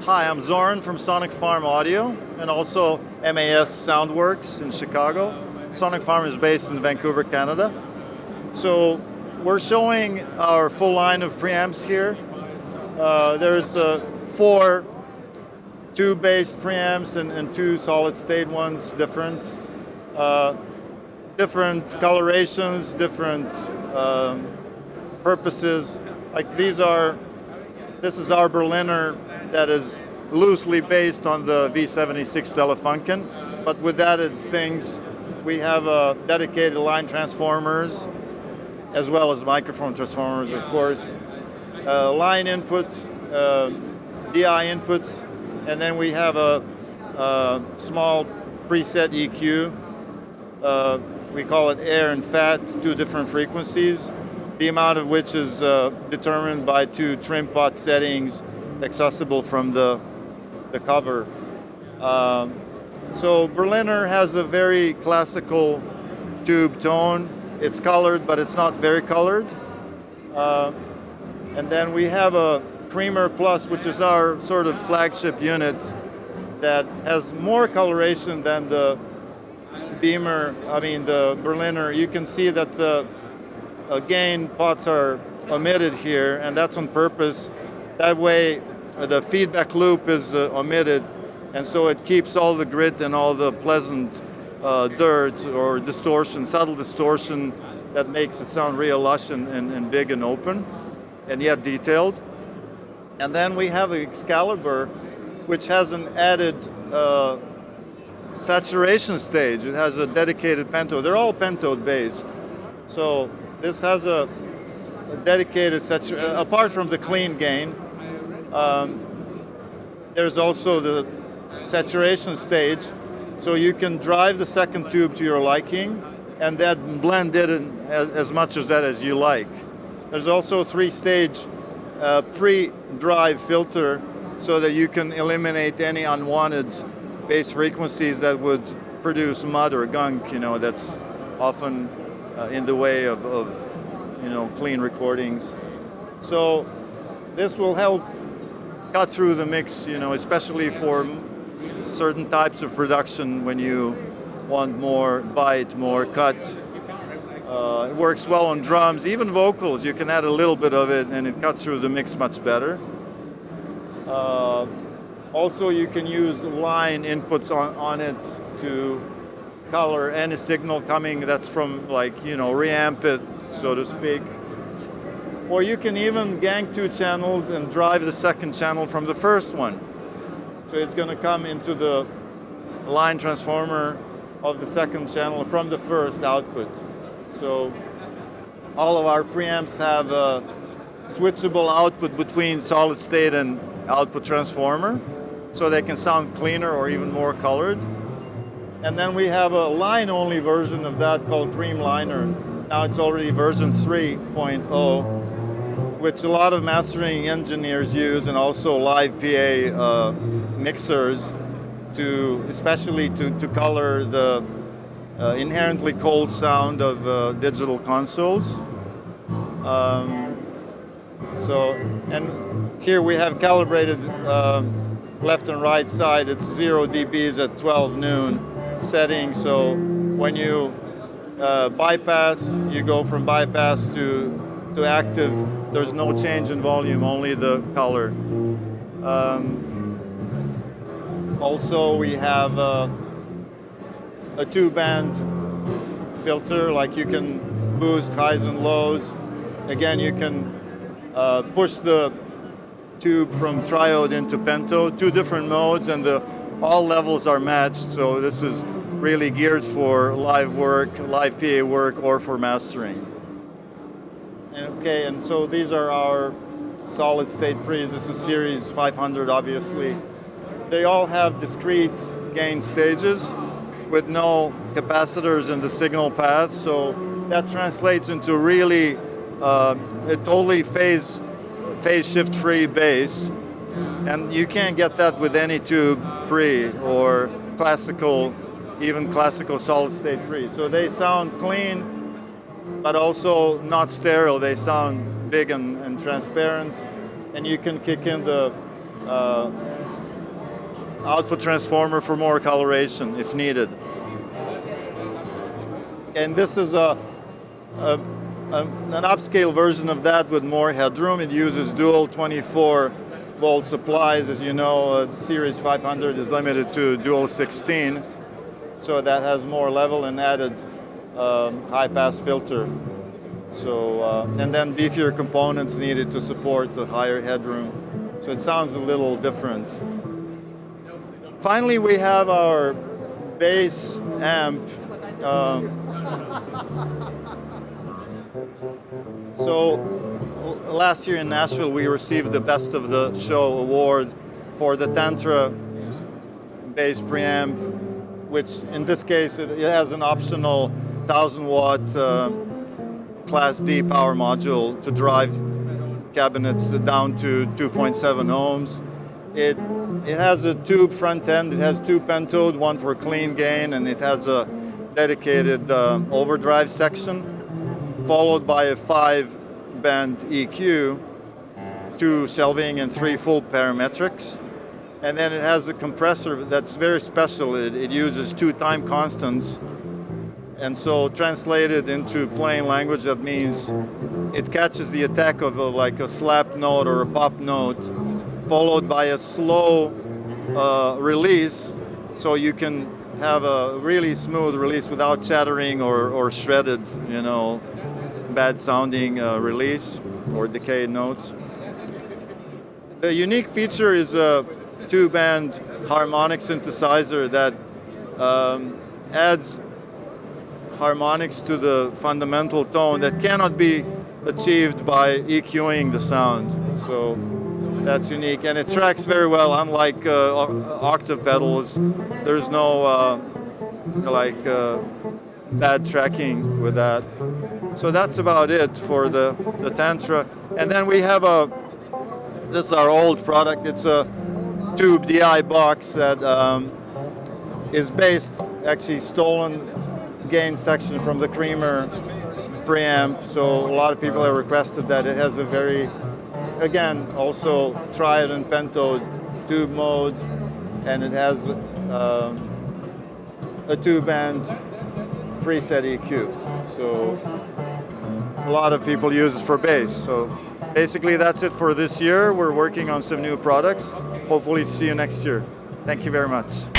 Hi, I'm Zoran from Sonic Farm Audio and also MAS Soundworks in Chicago. Sonic Farm is based in Vancouver, Canada. So we're showing our full line of preamps here. There's 4 tube-based preamps and 2 solid-state ones, different colorations, different purposes. Like this is our Berliner that is loosely based on the V76 Telefunken, but with added things. We have dedicated line transformers, as well as microphone transformers, of course, line inputs, DI inputs, and then we have a small preset EQ. We call it air and fat, 2 different frequencies, the amount of which is determined by 2 trim pot settings accessible from the cover. So Berliner has a very classical tube tone. It's colored, but it's not very colored. And then we have a Creamer Plus, which is our sort of flagship unit that has more coloration than the the Berliner. You can see that the gain pots are omitted here, and that's on purpose. That way, the feedback loop is omitted, and so it keeps all the grit and all the pleasant dirt or distortion, subtle distortion that makes it sound real lush and big and open, and yet detailed. And then we have Excalibur, which has an added saturation stage. It has a dedicated pentode. They're all pentode based. So this has a dedicated saturation, apart from the clean gain. There's also the saturation stage, so you can drive the second tube to your liking and then blend it in as much as that as you like. There's also a 3-stage pre-drive filter so that you can eliminate any unwanted bass frequencies that would produce mud or gunk, that's often in the way of clean recordings. So this will help cut through the mix, especially for certain types of production when you want more bite, more cut. It works well on drums, even vocals. You can add a little bit of it and it cuts through the mix much better. Also, you can use line inputs on it to color any signal coming that's from reamp it, so to speak. Or you can even gang 2 channels and drive the second channel from the first one. So it's going to come into the line transformer of the second channel from the first output. So all of our preamps have a switchable output between solid state and output transformer, so they can sound cleaner or even more colored. And then we have a line-only version of that called Creamliner. Now it's already version 3.0, which a lot of mastering engineers use, and also live PA mixers, especially to color the inherently cold sound of digital consoles. And here we have calibrated left and right side. It's 0 dBs at 12 noon setting. So when you bypass, you go from bypass to active. There's no change in volume, only the color. Also, we have a 2-band filter, like you can boost highs and lows. Again, you can push the tube from triode into pentode, 2 different modes, and all levels are matched. So this is really geared for live work, live PA work, or for mastering. Okay, and so these are our solid state pre's. This is series 500, obviously. They all have discrete gain stages with no capacitors in the signal path, so that translates into really a totally phase shift free bass, and you can't get that with any tube pre or classical, even classical solid state pre. So they sound clean, but also not sterile. They sound big and transparent, and you can kick in the output transformer for more coloration if needed. And this is an upscale version of that with more headroom. It uses dual 24-volt supplies. As you know, the Series 500 is limited to dual 16, so that has more level and added high-pass filter. So, and then beefier components needed to support the higher headroom. So it sounds a little different. Finally, we have our bass amp. So last year in Nashville, we received the Best of the Show award for the Tantra bass preamp, which in this case, it has an optional 1,000-watt Class D power module to drive cabinets down to 2.7 ohms. It has a tube front end. It has two pentode, one for clean gain, and it has a dedicated overdrive section, followed by a 5-band EQ, 2 shelving and 3 full parametrics. And then it has a compressor that's very special. It uses 2 time constants. And so translated into plain language, that means it catches the attack of like a slap note or a pop note, followed by a slow release, so you can have a really smooth release without chattering or shredded, bad sounding release or decayed notes. The unique feature is a 2-band harmonic synthesizer that adds harmonics to the fundamental tone that cannot be achieved by EQing the sound. So that's unique, and it tracks very well, unlike octave pedals. There's no bad tracking with that. So that's about it for the Tantra. And then we have this is our old product. It's a tube DI box that is based, actually stolen gain section from the Creamer preamp. So a lot of people have requested that. It has a very, again, also triad and pentode tube mode, and it has a 2-band preset EQ. So a lot of people use it for bass. So basically that's it for this year. We're working on some new products. Hopefully to see you next year. Thank you very much.